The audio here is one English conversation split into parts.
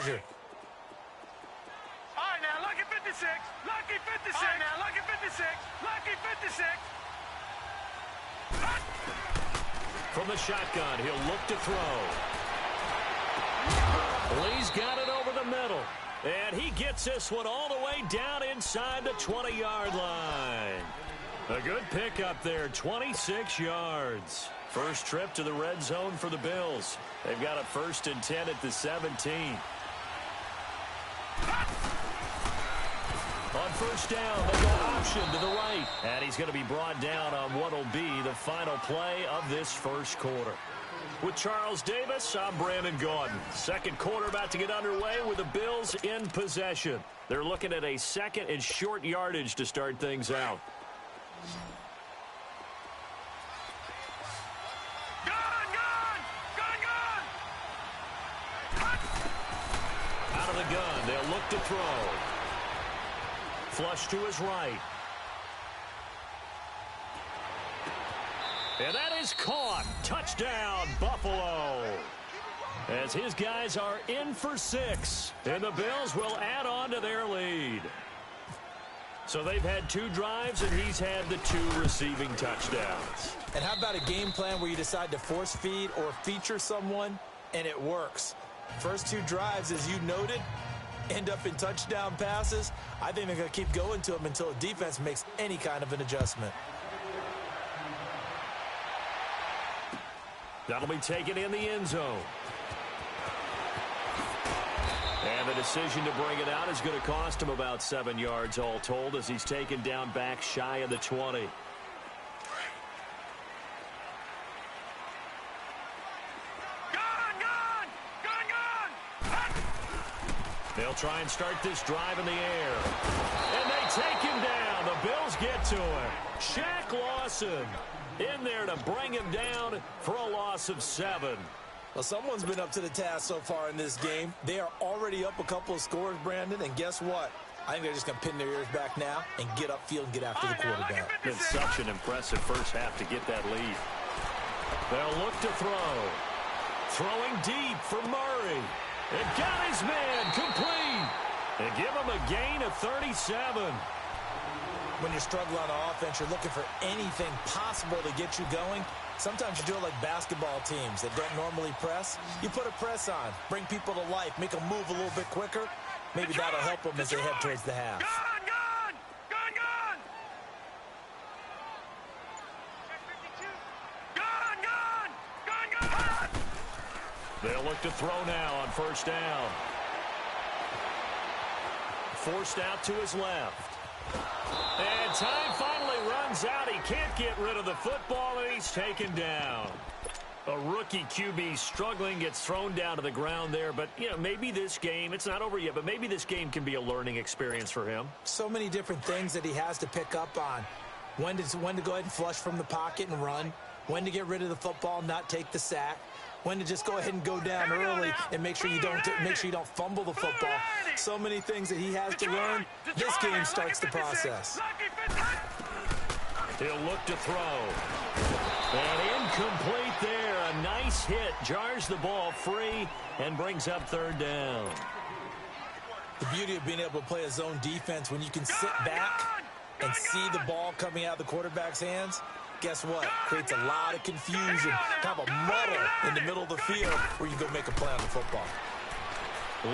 pleasure. All right, now, lucky 56. Lucky 56. All right, now, lucky 56. Lucky 56. From the shotgun, he'll look to throw. Lee's got it over the middle. And he gets this one all the way down inside the 20-yard line. A good pickup there, 26 yards. First trip to the red zone for the Bills. They've got a 1st and 10 at the 17. On first down, they go option to the right. And he's going to be brought down on what will be the final play of this first quarter. With Charles Davis, I'm Brandon Gaudin. Second quarter about to get underway with the Bills in possession. They're looking at a 2nd and short yardage to start things out. Out of the gun, they'll look to throw. Flush to his right. And that is caught. Touchdown, Buffalo. As his guys are in for 6. And the Bills will add on to their lead. So they've had 2 drives, and he's had the 2 receiving touchdowns. And how about a game plan where you decide to force feed or feature someone, and it works? First 2 drives, as you noted, end up in touchdown passes. I think they're going to keep going to them until the defense makes any kind of an adjustment. That'll be taken in the end zone. And the decision to bring it out is going to cost him about 7 yards all told as he's taken down back shy of the 20. They'll try and start this drive in the air. And they take him down. The Bills get to him. Shaq Lawson in there to bring him down for a loss of 7. Well, someone's been up to the task so far in this game. They are already up a couple of scores, Brandon, and guess what? I think they're just going to pin their ears back now and get upfield and get after the quarterback. Been such an impressive first half to get that lead. They'll look to throw. Throwing deep for Murray. It got his man complete. And give him a gain of 37. When you're struggling on offense, you're looking for anything possible to get you going. Sometimes you do it like basketball teams that don't normally press. You put a press on, bring people to life, make them move a little bit quicker. Maybe that'll help them as they head towards the half. They'll look to throw now on first down. Forced out to his left. And time finally runs out. He can't get rid of the football, and he's taken down. A rookie QB struggling, gets thrown down to the ground there. But, you know, maybe this game, it's not over yet, but maybe this game can be a learning experience for him. So many different things that he has to pick up on. When to go ahead and flush from the pocket and run. When to get rid of the football and not take the sack. When to just go ahead and go down early and make sure you don't fumble the football. So many things that he has to learn. This game starts the process. He'll look to throw. And incomplete there. A nice hit. Jars the ball free and brings up third down. The beauty of being able to play a zone defense when you can sit back and see the ball coming out of the quarterback's hands. Guess what? Creates a lot of confusion, kind of a muddle in the middle of the field where you go make a play on the football.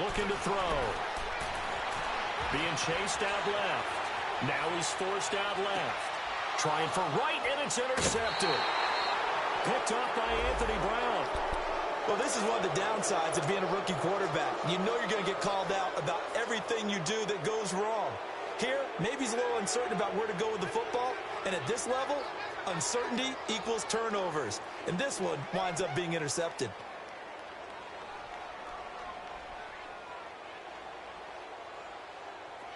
Looking to throw. Being chased out left. Now he's forced out left. Trying for right, and it's intercepted. Picked off by Anthony Brown. Well, this is one of the downsides of being a rookie quarterback. You know you're going to get called out about everything you do that goes wrong. Here, maybe he's a little uncertain about where to go with the football, and at this level, uncertainty equals turnovers. And this one winds up being intercepted.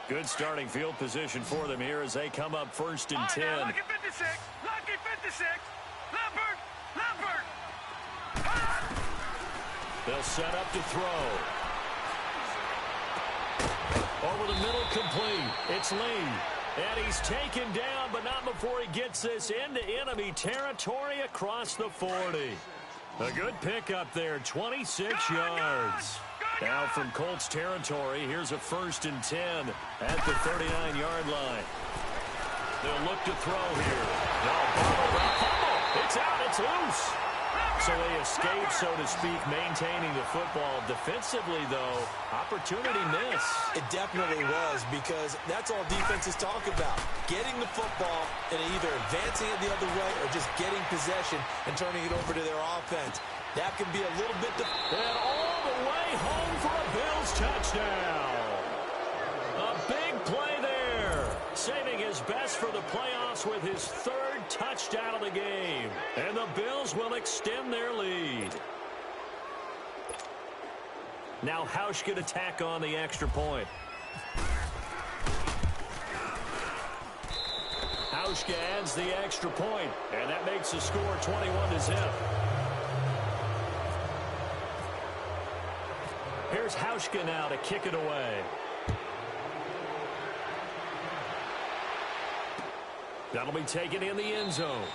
Good starting field position for them here as they come up 1st and 10. Lucky 56. Lucky 56. Leopard. They'll set up to throw. Over the middle, complete. It's Lee. And he's taken down, but not before he gets this into enemy territory across the 40. A good pickup there, 26 yards. Now from Colts territory, here's a 1st and 10 at the 39-yard line. They'll look to throw here. It's out. It's loose. So they escape, so to speak, maintaining the football. Defensively, though, opportunity miss. It definitely was, because that's all defenses talk about. Getting the football and either advancing it the other way or just getting possession and turning it over to their offense. That can be a little bit... And all the way home for a Bills touchdown. A big play there. Saving his best for the playoffs with his 3rd touchdown of the game. And the Bills will extend their lead. Now Hauschka to tack on the extra point. Hauschka adds the extra point, and that makes the score 21-0. Here's Hauschka now to kick it away. That'll be taken in the end zone.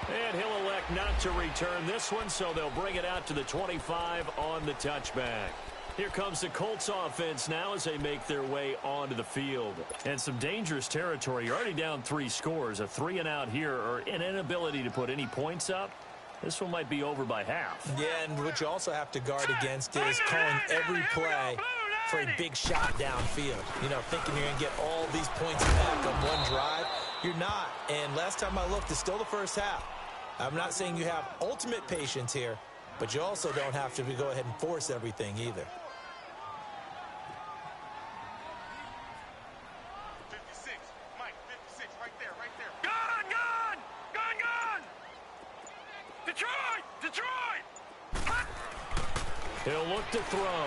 And he'll elect not to return this one, so they'll bring it out to the 25 on the touchback. Here comes the Colts offense now as they make their way onto the field. And some dangerous territory. You're already down 3 scores. A 3-and-out here, or an inability to put any points up. This one might be over by half. Yeah, and what you also have to guard against is calling every play for a big shot downfield. You know, thinking you're going to get all these points back on one drive. You're not. And last time I looked, it's still the first half. I'm not saying you have ultimate patience here, but you also don't have to go ahead and force everything either. 56, Mike, 56, right there. Gone! Detroit! He'll look to throw.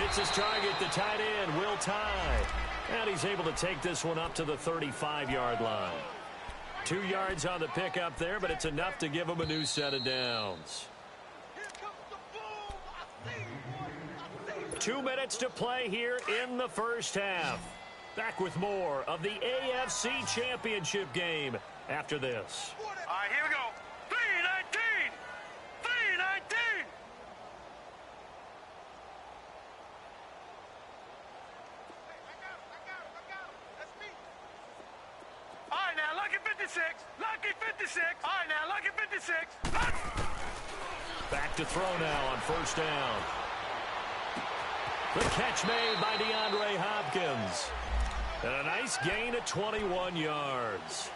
It's his target, the tight end, Will Tye. And he's able to take this one up to the 35-yard line. 2 yards on the pickup there, but it's enough to give him a new set of downs. 2 minutes to play here in the first half. Back with more of the AFC Championship game after this. All right, here we go. 3-19! All right, now, lucky 56. All right, now, lucky 56. Back to throw now on 1st down. The catch made by DeAndre Hopkins. And a nice gain of 21 yards.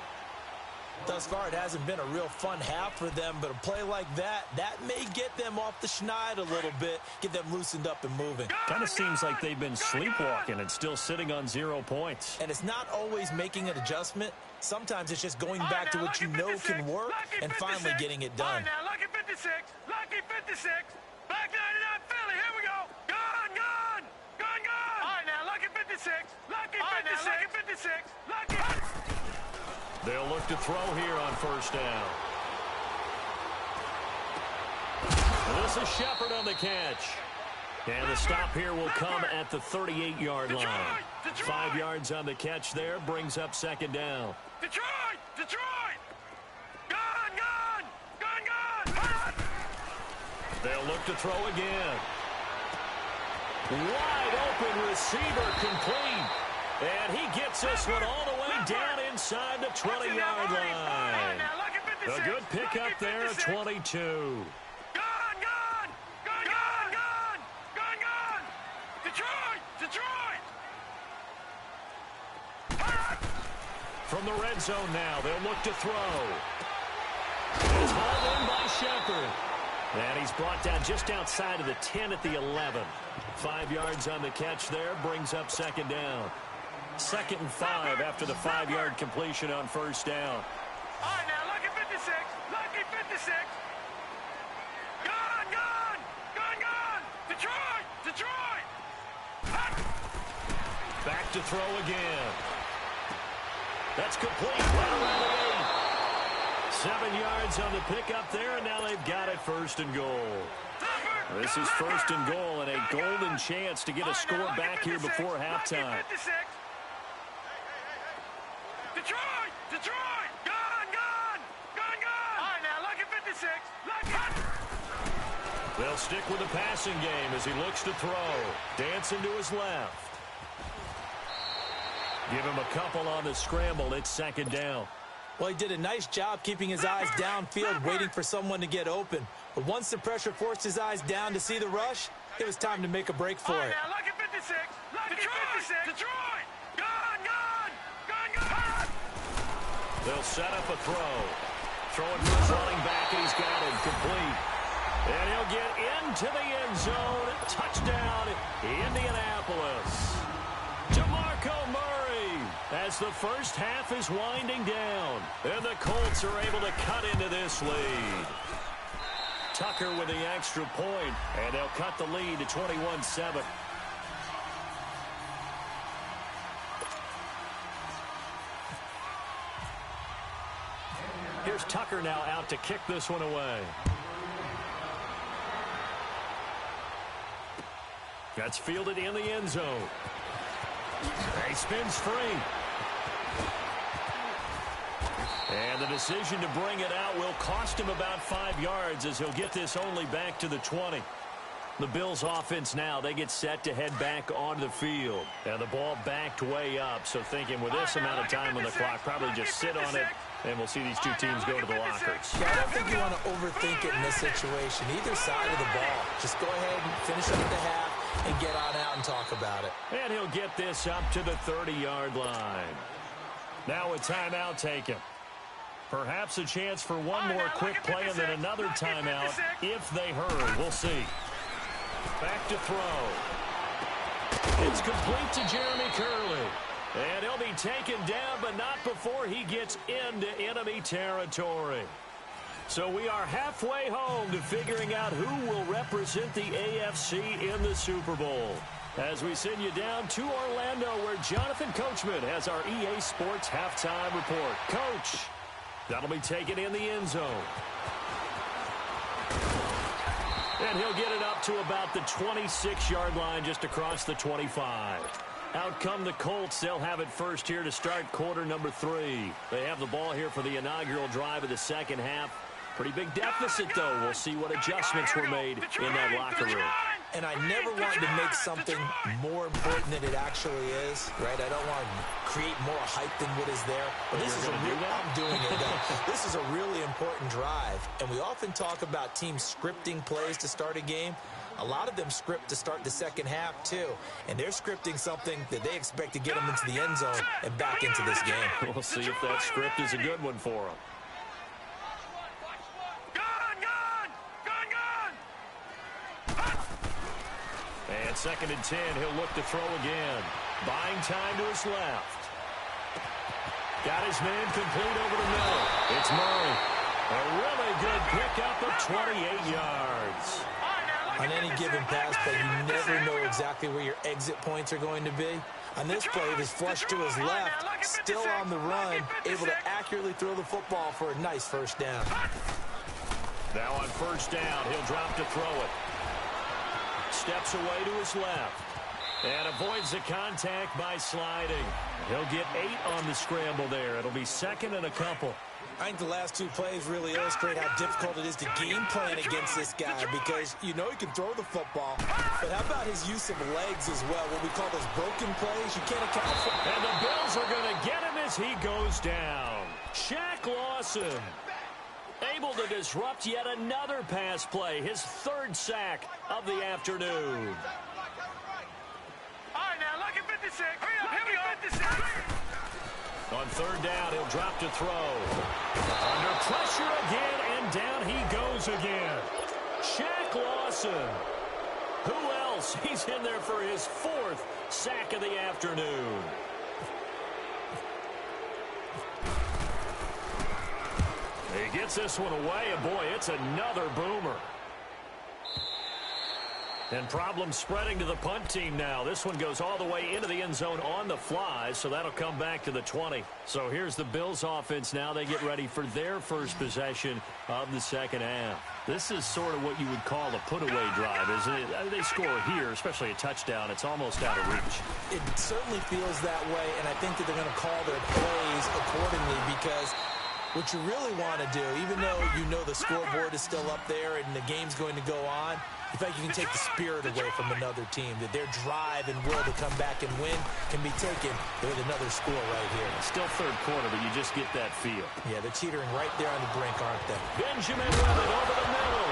Thus far, it hasn't been a real fun half for them, but a play like that may get them off the schneid a little bit, get them loosened up and moving. Kind of seems like they've been sleepwalking and still sitting on 0 points. And it's not always making an adjustment. Sometimes it's just going back to what you know can work and finally getting it done. All right, now, lucky 56. Back 99 Philly, here we go. Gone! All right, now, lucky 56. They'll look to throw here on 1st down. This is Shepard on the catch. And the stop here will come at the 38-yard line. 5 yards on the catch there, brings up 2nd down. Detroit! Gone! They'll look to throw again. Wide open receiver complete. And he gets this one all the way down inside the 20-yard line. A good pickup there at 22. Gone! Detroit! From the red zone now, they'll look to throw. It's hauled in by Shepard. And he's brought down just outside of the 10 at the 11. 5 yards on the catch there, brings up 2nd down. 2nd and 5 after the 5-yard completion on 1st down. All right, now, lucky 56. Gone! Detroit! Back to throw again. That's complete right around the 8. 7 yards on the pickup there, and now they've got it 1st and goal. This is 1st and goal and a golden chance to get a score back here before halftime. Detroit! Gone! All right, now, lucky 56. They'll stick with the passing game as he looks to throw. Dancing to his left. Give him a couple on the scramble. It's second down. Well, he did a nice job keeping his eyes downfield, waiting for someone to get open. But once the pressure forced his eyes down to see the rush, it was time to make a break for it. Now, lucky 56. Lucky Detroit. 56. Detroit. Gone. They'll set up a throw. Throwing for his running back, and he's got it complete. And he'll get into the end zone. Touchdown, Indianapolis. DeMarco Murray as the first half is winding down. And the Colts are able to cut into this lead. Tucker with the extra point, and they'll cut the lead to 21-7. Here's Tucker now out to kick this one away. That's fielded in the end zone. He spins free. And the decision to bring it out will cost him about 5 yards as he'll get this only back to the 20. The Bills offense now, they get set to head back onto the field. And the ball backed way up, so thinking with this amount of time on the clock, probably just sit on it, and we'll see these two teams go to the lockers. Yeah, I don't think you want to overthink it in this situation. Either side of the ball. Just go ahead and finish up the half and get on out and talk about it. And he'll get this up to the 30-yard line. Now a timeout taken. Perhaps a chance for one more quick play and then another timeout if they hurry. We'll see. Back to throw. It's complete to Jeremy Curley. And he'll be taken down, but not before he gets into enemy territory. So we are halfway home to figuring out who will represent the AFC in the Super Bowl. As we send you down to Orlando, where Jonathan Coachman has our EA Sports halftime report. Coach, that'll be taken in the end zone. And he'll get it up to about the 26-yard line, just across the 25. Out come the Colts. They'll have it first here to start quarter number 3. They have the ball here for the inaugural drive of the second half. Pretty big deficit, though. We'll see what adjustments were made in that locker room. And I never wanted to make something more important than it actually is, right? I don't want to create more hype than what is there. But this is a real, I'm doing it, though. This is a really important drive. And we often talk about teams scripting plays to start a game. A lot of them script to start the second half, too. And they're scripting something that they expect to get them into the end zone and back into this game. We'll see if that script is a good one for them. And 2nd and 10, he'll look to throw again. Buying time to his left. Got his man complete over the middle. It's Murray. A really good pickup of 28 yards. On any given pass play, you never know exactly where your exit points are going to be. On this play, it was flushed to his left, still on the run, able to accurately throw the football for a nice first down. Now on first down, he'll drop to throw it. Steps away to his left. And avoids the contact by sliding. He'll get 8 on the scramble there. It'll be 2nd and a couple. I think the last 2 plays really illustrate how difficult it is to game plan against this guy, because you know he can throw the football, but how about his use of legs as well, what we call those broken plays you can't account for. And the Bills are going to get him as he goes down. Shaq Lawson able to disrupt yet another pass play, his 3rd sack of the afternoon. All right, now, lucky 56. Hurry up, here we go. 56. On 3rd down, he'll drop to throw. Under pressure again, and down he goes again. Shaq Lawson. Who else? He's in there for his 4th sack of the afternoon. He gets this one away, and boy, it's another boomer. And problems spreading to the punt team now. This one goes all the way into the end zone on the fly, so that'll come back to the 20. So here's the Bills offense now. They get ready for their first possession of the second half. This is sort of what you would call a put-away drive, isn't it? I mean, they score here, especially a touchdown. It's almost out of reach. It certainly feels that way, and I think that they're going to call their plays accordingly, because What you really want to do, even though you know the scoreboard is still up there and the game's going to go on, you think you can take the spirit away from another team, that their drive and will to come back and win can be taken with another score right here. Still third quarter, but you just get that feel. Yeah, they're teetering right there on the brink, aren't they? Benjamin with it over the middle.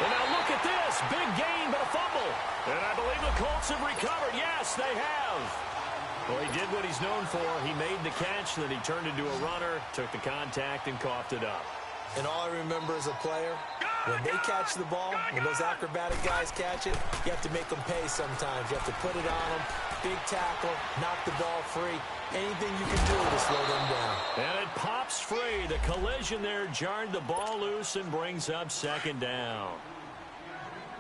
And now look at this. Big gain, but a fumble. And I believe the Colts have recovered. Yes, they have. Well, he did what he's known for. He made the catch, then he turned into a runner, took the contact, and coughed it up. And all I remember as a player, when they catch the ball, when those acrobatic guys catch it, you have to make them pay sometimes. You have to put it on them, big tackle, knock the ball free. Anything you can do to slow them down. And it pops free. The collision there jarred the ball loose and brings up second down.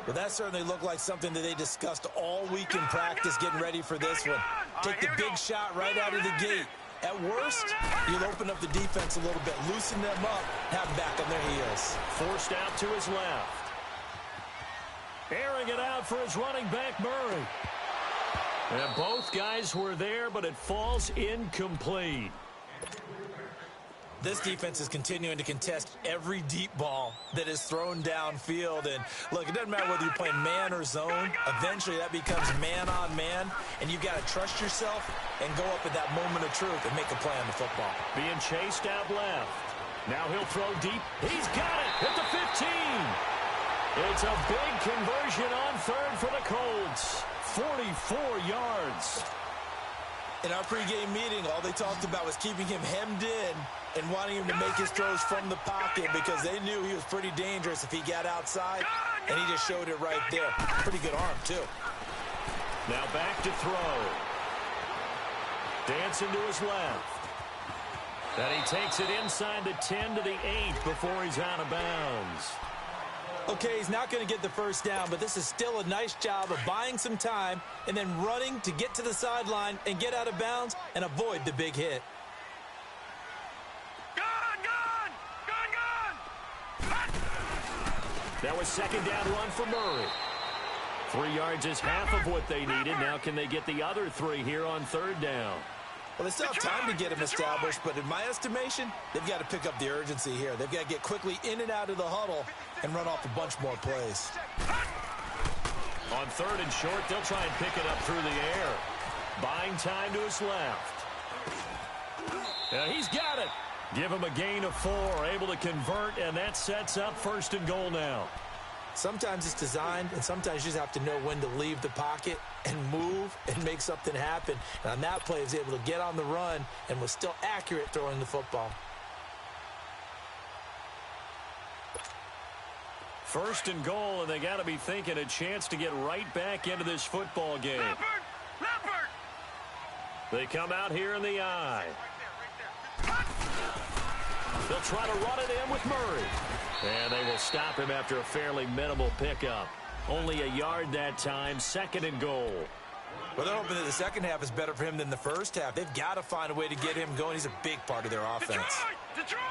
Well, that certainly looked like something that they discussed all week in practice getting ready for this one. Take the big shot right out of the gate. At worst, you'll open up the defense a little bit, loosen them up, have them back on their heels. Forced out to his left. Airing it out for his running back, Murray. And both guys were there, but it falls incomplete. This defense is continuing to contest every deep ball that is thrown downfield. And, look, it doesn't matter whether you're playing man or zone. Eventually, that becomes man-on-man, and you've got to trust yourself and go up at that moment of truth and make a play on the football. Being chased out left. Now he'll throw deep. He's got it at the 15. It's a big conversion on third for the Colts. 44 yards. In our pregame meeting, all they talked about was keeping him hemmed in and wanting him to make his throws from the pocket because they knew he was pretty dangerous if he got outside, and he just showed it right there. Pretty good arm, too. Now back to throw. Dancing to his left. And he takes it inside the 10 to the 8 before he's out of bounds. Okay, he's not going to get the first down, but this is still a nice job of buying some time and then running to get to the sideline and get out of bounds and avoid the big hit. That was second down run for Murray. 3 yards is half of what they needed. Now can they get the other 3 here on third down? Well, they still have time to get him established, but in my estimation, they've got to pick up the urgency here. They've got to get quickly in and out of the huddle and run off a bunch more plays. On third and short, they'll try and pick it up through the air. Buying time to his left. He's got it. Give him a gain of 4, able to convert, and that sets up first and goal now. Sometimes it's designed, and sometimes you just have to know when to leave the pocket and move and make something happen. And on that play, he was able to get on the run and was still accurate throwing the football. First and goal, and they got to be thinking a chance to get right back into this football game. Leopard! They come out here in the eye. They'll try to run it in with Murray. And they will stop him after a fairly minimal pickup. Only a yard that time, second and goal. Well, they're hoping that the second half is better for him than the first half. They've got to find a way to get him going. He's a big part of their offense. Detroit!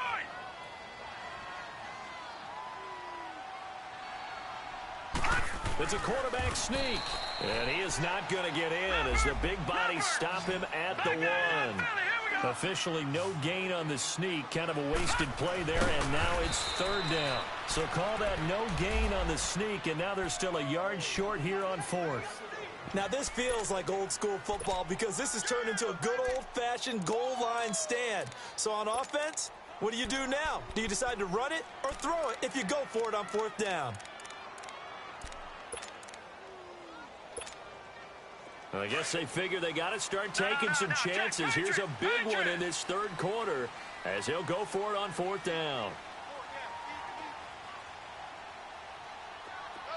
It's a quarterback sneak. And he is not going to get in as the big bodies stop him at the 1. Officially no gain on the sneak. Kind of a wasted play there, and now it's third down. So call that no gain on the sneak, and now they're still a yard short here on fourth. Now, this feels like old school football because this has turned into a good old-fashioned goal line stand. So on offense, what do you do now? Do you decide to run it or throw it if you go for it on fourth down? I guess they figure they got to start taking some chances. Here's a big one in this third quarter as he'll go for it on fourth down.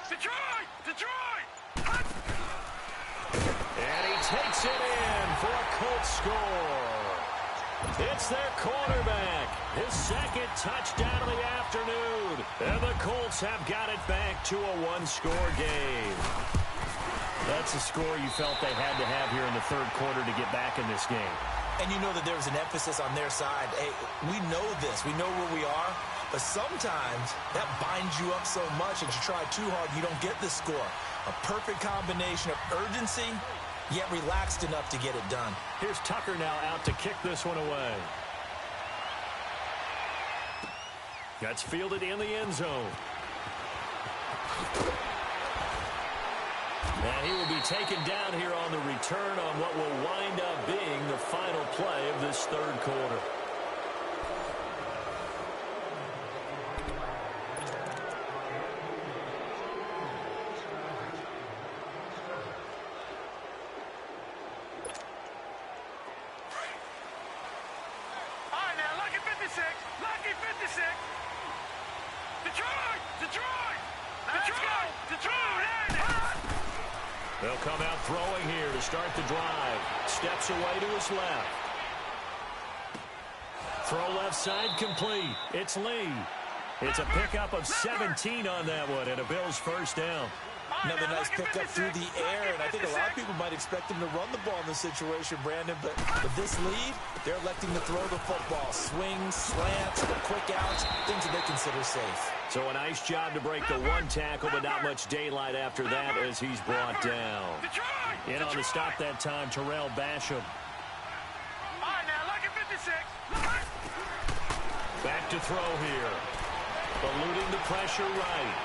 Detroit! And he takes it in for a Colts score. It's their quarterback. His second touchdown of the afternoon. And the Colts have got it back to a one-score game. That's a score you felt they had to have here in the third quarter to get back in this game. And you know that there was an emphasis on their side. Hey, we know this. We know where we are. But sometimes that binds you up so much that you try too hard, you don't get the score. A perfect combination of urgency, yet relaxed enough to get it done. Here's Tucker now out to kick this one away. That's fielded in the end zone. And he will be taken down here on the return on what will wind up being the final play of this third quarter. All right, now, lucky 56. Lucky 56. Detroit! Detroit! Detroit! Detroit! They'll come out throwing here to start the drive. Steps away to his left. Throw left side complete. It's Lee. It's a pickup of 17 on that one and a Bills first down. Another nice pickup through the air, and I think a lot of people might expect him to run the ball in this situation, Brandon, but with this lead, they're electing to throw the football. Swings, slants, quick outs, things that they consider safe. So a nice job to break the one tackle, but not much daylight after that as he's brought down. In on the stop that time, Terrell Basham. All right, now, lucky 56. Back to throw here. Eluding the pressure right.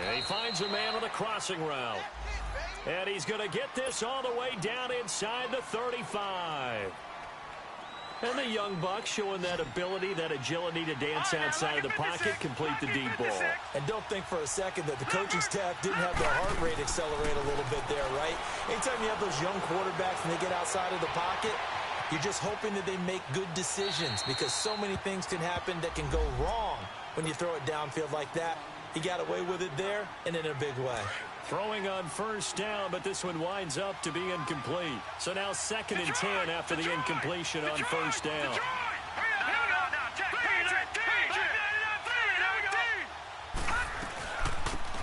And he finds a man on the crossing route. And he's going to get this all the way down inside the 35. And the young buck showing that ability, that agility to dance outside of the pocket, complete the deep ball. And don't think for a second that the coaching staff didn't have their heart rate accelerate a little bit there, right? Anytime you have those young quarterbacks and they get outside of the pocket, you're just hoping that they make good decisions because so many things can happen that can go wrong when you throw it downfield like that. He got away with it there and in a big way. Throwing on first down, but this one winds up to be incomplete. So now 2nd and 10 after the incompletion on first down.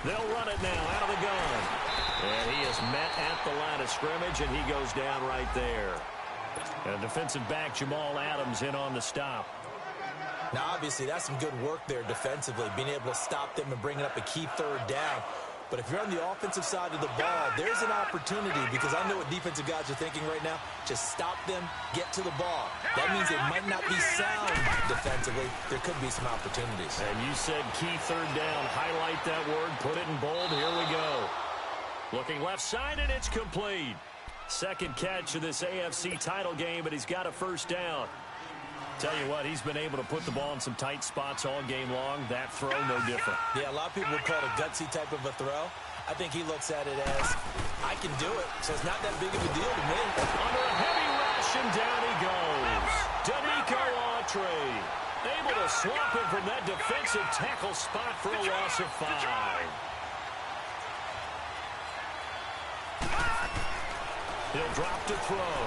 They'll run it now out of the gun. And he is met at the line of scrimmage, and he goes down right there. And defensive back Jamal Adams in on the stop. Now, obviously, that's some good work there defensively, being able to stop them and bringing up a key third down. But if you're on the offensive side of the ball, there's an opportunity because I know what defensive guys are thinking right now. Just stop them, get to the ball. That means it might not be sound defensively. There could be some opportunities. And you said key third down. Highlight that word. Put it in bold. Here we go. Looking left side, and it's complete. Second catch of this AFC title game, but he's got a first down. Tell you what, he's been able to put the ball in some tight spots all game long. That throw, no different. Yeah, a lot of people would call it a gutsy type of a throw. I think he looks at it as, I can do it, so it's not that big of a deal to me. Under a heavy rush, and down he goes. Danico Autry able to swamp him from that defensive tackle spot for a loss of 5. He'll drop to throw.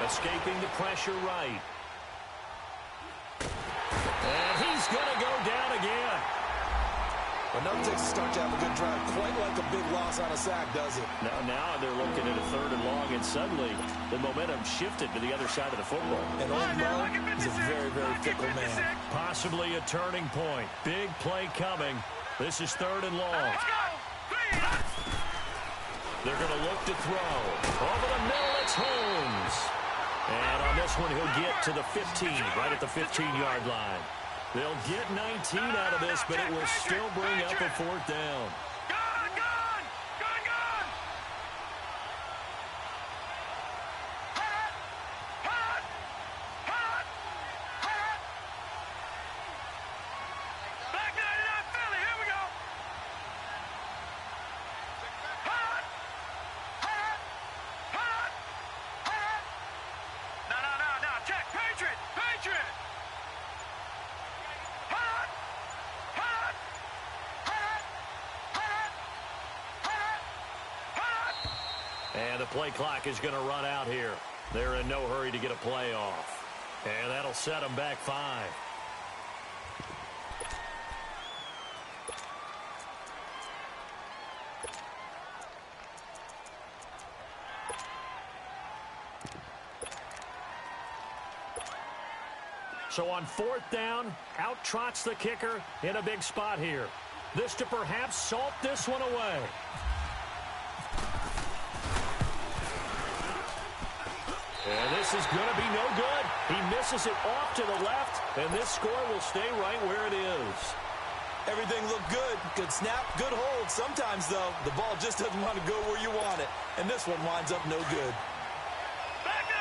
Escaping the pressure right. And he's going to go down again. Well, nothing takes a start to have a good drive. Quite like a big loss on a sack, does it? Now they're looking at a 3rd and long, and suddenly the momentum shifted to the other side of the football. And old Mo is a very, very fickle man. Possibly a turning point. Big play coming. This is 3rd and long. They're going to look to throw. Over the middle, it's Holmes. And on this one, he'll get to the 15, right at the 15-yard line. They'll get 19 out of this, but it will still bring up a 4th down. And the play clock is going to run out here. They're in no hurry to get a play off. And that'll set them back 5. So on 4th down, out trots the kicker in a big spot here. This to perhaps salt this one away. And this is going to be no good. He misses it off to the left, and this score will stay right where it is. Everything looked good. Good snap, good hold. Sometimes, though, the ball just doesn't want to go where you want it. And this one winds up no good. Back 99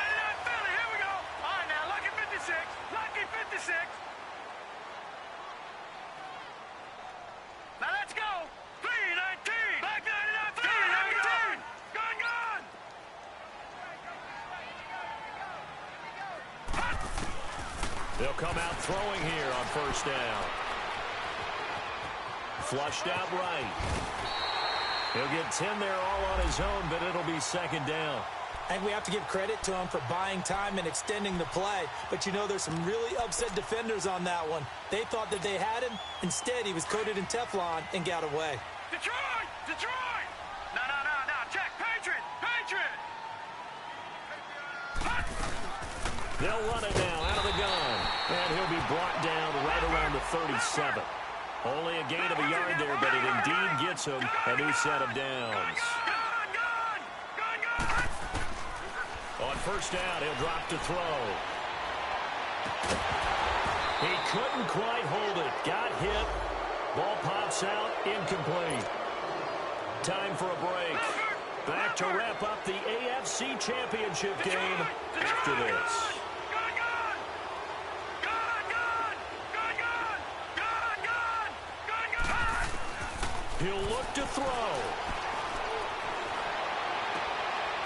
Philly, here we go. All right, now, lucky 56. Lucky 56. Now let's go. 319. Back 99 Philly, here we go. Gone, gone. They'll come out throwing here on first down. Flushed out right. He'll get 10 there all on his own, but it'll be second down. And we have to give credit to him for buying time and extending the play. But, you know, there's some really upset defenders on that one. They thought that they had him. Instead, he was coated in Teflon and got away. Detroit! Detroit! No, check. Patriot! Patriot! They'll run it now out of the gun. And he'll be brought down right around the 37. Only a gain of a yard there, but it indeed gets him a new set of downs. On first down, he'll drop to throw. He couldn't quite hold it. Got hit. Ball pops out. Incomplete. Time for a break. Back to wrap up the AFC Championship game after this. He'll look to throw.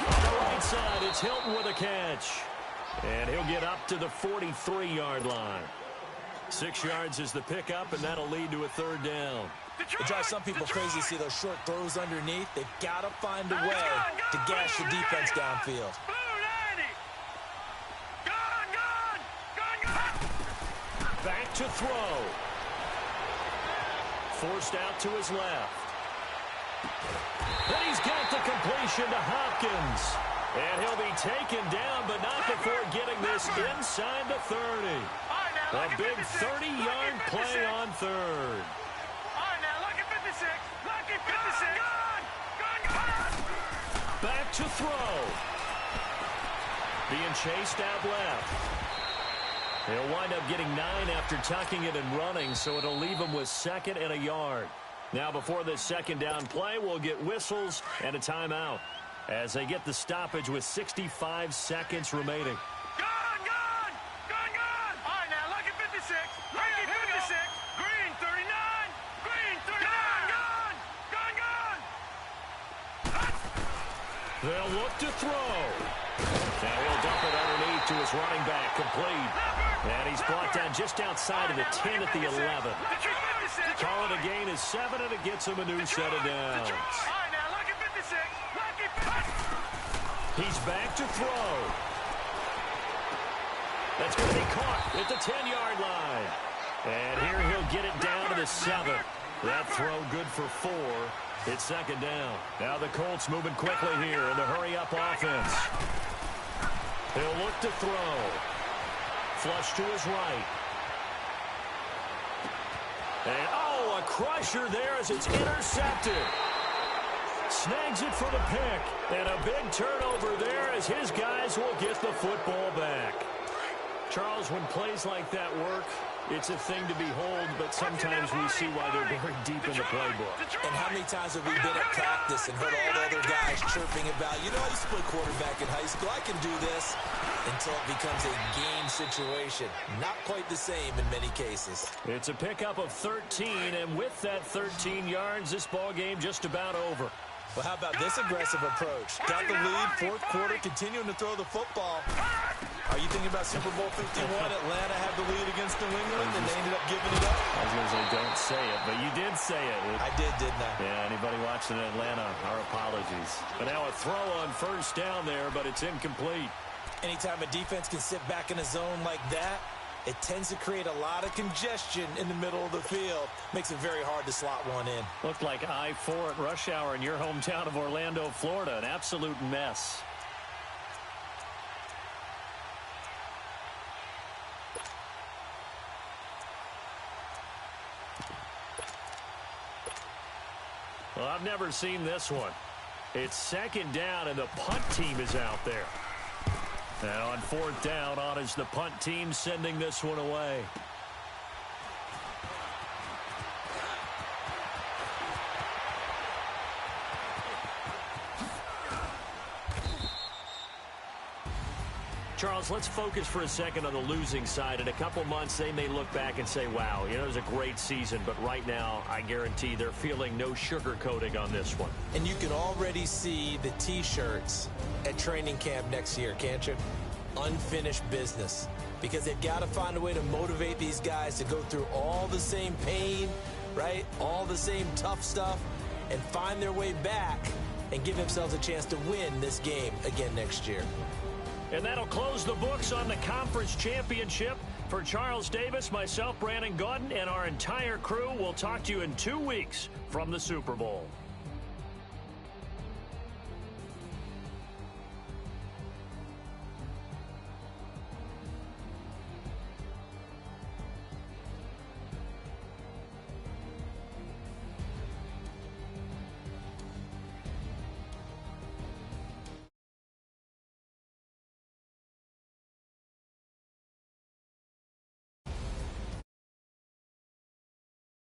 On the right side, it's Hilton with a catch. And he'll get up to the 43-yard line. 6 yards is the pickup, and that'll lead to a third down. It drives some people crazy to see those short throws underneath. They've got to find a way to gash the defense downfield. Back to throw. Forced out to his left. Then he's got the completion to Hopkins. And he'll be taken down, but not before getting this inside the 30. A big 30-yard play on third. All right, now, lucky 56. Lucky 56. Back to throw. Being chased out left. He'll wind up getting 9 after tucking it and running, so it'll leave him with 2nd and a yard. Now, before this second down play, we'll get whistles and a timeout as they get the stoppage with 65 seconds remaining. Gone! All right, now, lucky 56. Lucky 56. Green 39. Green 39. Gone! They'll look to throw. Now he'll dump it underneath to his running back, complete. And he's brought down just outside of the 10 at the 11. Call it a gain of 7, and it gets him a new set of downs. He's back to throw. That's going to be caught at the 10-yard line. And here he'll get it down to the 7. That throw good for 4. It's second down. Now the Colts moving quickly here in the hurry-up offense. He'll look to throw. Flush to his right. And, a crusher there as it's intercepted. Snags it for the pick. And a big turnover there as his guys will get the football back. Charles, when plays like that work, it's a thing to behold, but sometimes we see why they're very deep in the playbook. And how many times have we been at practice and heard all the other guys chirping about, you know, I used to play quarterback in high school, I can do this, until it becomes a game situation. Not quite the same in many cases. It's a pickup of 13, and with that 13 yards, this ball game just about over. Well, how about this aggressive approach? Got the lead, fourth quarter, continuing to throw the football. Are you thinking about Super Bowl 51? Atlanta had the lead against New England, and they ended up giving it up? I was going to say, don't say it, but you did say it. I did, didn't I? Yeah, anybody watching Atlanta, our apologies. But now a throw on first down there, but it's incomplete. Anytime a defense can sit back in a zone like that, it tends to create a lot of congestion in the middle of the field. Makes it very hard to slot one in. Looked like I-4 at rush hour in your hometown of Orlando, Florida. An absolute mess. Well, I've never seen this one. It's second down, and the punt team is out there. And on fourth down, on is the punt team sending this one away. Charles, let's focus for a second on the losing side. In a couple months, they may look back and say, wow, it was a great season. But right now, I guarantee they're feeling no sugarcoating on this one. And you can already see the T-shirts at training camp next year, can't you? Unfinished business. Because they've got to find a way to motivate these guys to go through all the same pain, right? All the same tough stuff, and find their way back and give themselves a chance to win this game again next year. And that'll close the books on the conference championship. For Charles Davis, myself, Brandon Gaudin, and our entire crew, we'll talk to you in 2 weeks from the Super Bowl.